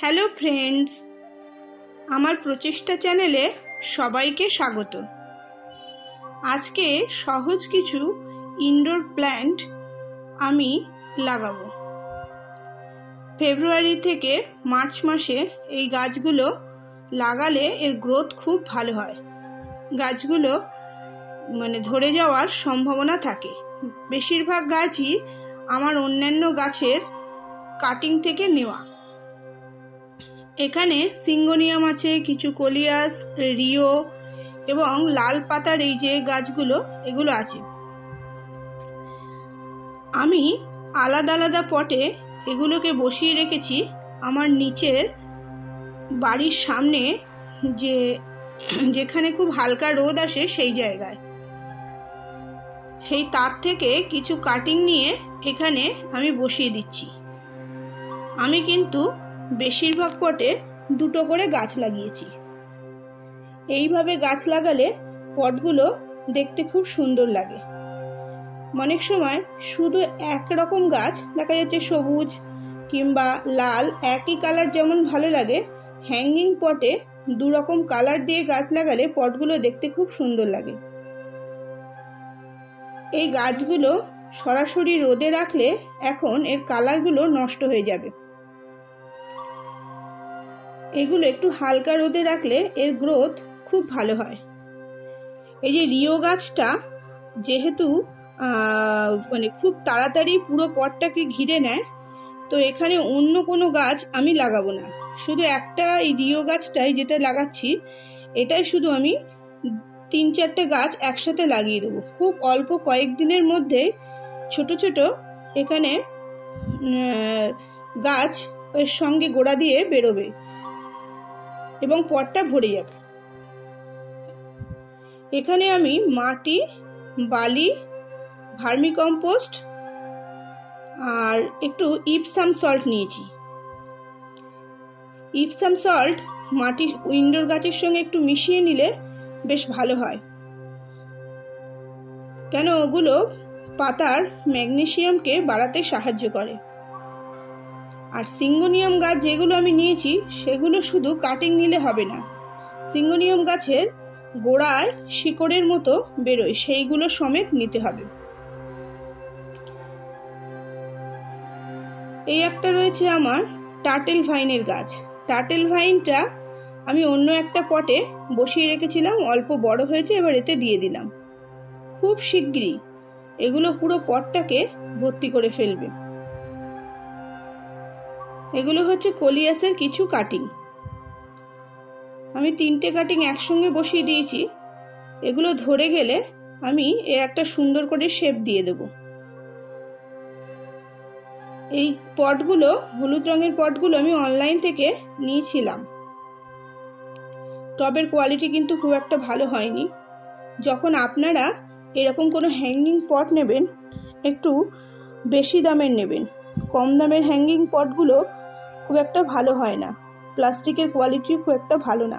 Hello friends, আমার প্রচেষ্টা চ্যানেলে সবাইকে স্বাগত। আজকে সহজ কিছু ইনডোর প্ল্যান্ট আমি লাগাবো। ফেব্রুয়ারি থেকে মার্চ মাসে এই গাছগুলো লাগালে এর গ্রোথ খুব ভালো হয়। গাছগুলো ধরে যাওয়ার সম্ভাবনা থাকে। বেশিরভাগ গাছই আমার অন্যান্য গাছের কাটিং থেকে নেওয়া। এখানে সিঙ্গোনিয়াম আছে, কিছু কোলিয়াস, রিও এবং লাল পাতার এই যে গাছগুলো, এগুলো আছে। আমি আলাদা আলাদা পটে এগুলোকে বসিয়ে রেখেছি আমার নিচের বাড়ির সামনে, যেখানে খুব হালকা রোদ আসে সেই জায়গায়। সেই তার থেকে কিছু কাটিং নিয়ে এখানে আমি বসিয়ে দিচ্ছি। আমি কিন্তু বেশিরভাগ পটে দুটো করে গাছ লাগিয়েছি। এইভাবে গাছ লাগালে পটগুলো দেখতে খুব সুন্দর লাগে। অনেক সময় শুধু একরকম গাছ দেখা যাচ্ছে, সবুজ কিংবা লাল একই কালার যেমন ভালো লাগে, হ্যাঙ্গিং পটে দু রকম কালার দিয়ে গাছ লাগালে পটগুলো দেখতে খুব সুন্দর লাগে। এই গাছগুলো সরাসরি রোদে রাখলে এখন এর কালারগুলো নষ্ট হয়ে যাবে। এগুলো একটু হালকা রোদে রাখলে এর গ্রোথ খুব ভালো হয়। এই যে রিও গাছটা যেহেতু খুব তাড়াতাড়ি পুরো পটটাকে ঘিরে নেয়, তো এখানে অন্য কোনো গাছ আমি লাগাবো না। শুধু একটা এই রিও গাছটাই যেটা লাগাচ্ছি, এটাই শুধু আমি 3-4টে গাছ একসাথে লাগিয়ে দেবো। খুব অল্প কয়েকদিনের মধ্যে ছোট ছোট এখানে গাছ এর সঙ্গে গোড়া দিয়ে বেরোবে এবং পটটা ভরে যাবে। এখানে আমি মাটি, বালি, ভার্মিকম্পোস্ট আর একটু ইপসাম সল্ট নিয়েছি। ইপসাম সল্ট মাটি ইনডোর গাছের সঙ্গে একটু মিশিয়ে নিলে বেশ ভালো হয়, কেন ওগুলো পাতার ম্যাগনেসিয়ামকে বাড়াতে সাহায্য করে। আর সিঙ্গোনিয়াম গাছ যেগুলো আমি নিয়েছি সেগুলো শুধু কাটিং নিলে হবে না, সিঙ্গোনিয়াম গাছের গোড়ায় শিকড়ের মতো বেরোয়, সেইগুলো সমেত নিতে হবে। এই একটা রয়েছে আমার টার্টেল ভাইনের গাছ। টার্টেল ভাইনটা আমি অন্য একটা পটে বসিয়ে রেখেছিলাম, অল্প বড় হয়েছে, এবার এতে দিয়ে দিলাম। খুব শিগগিরই এগুলো পুরো পটটাকে ভর্তি করে ফেলবে। এগুলো হচ্ছে কোলিয়াসের কিছু কাটিং। আমি 3টে কাটিং একসঙ্গে বসিয়ে দিয়েছি। এগুলো ধরে গেলে আমি এর একটা সুন্দর করে শেপ দিয়ে দেব। এই পটগুলো, হলুদ রঙের পটগুলো আমি অনলাইন থেকে নিয়েছিলাম। টবের কোয়ালিটি কিন্তু খুব একটা ভালো হয়নি। যখন আপনারা এরকম কোনো হ্যাঙ্গিং পট নেবেন, একটু বেশি দামের নেবেন। কম দামের হ্যাঙ্গিং পটগুলো খুব একটা ভালো হয় না, প্লাস্টিকের কোয়ালিটি খুব একটা ভালো না।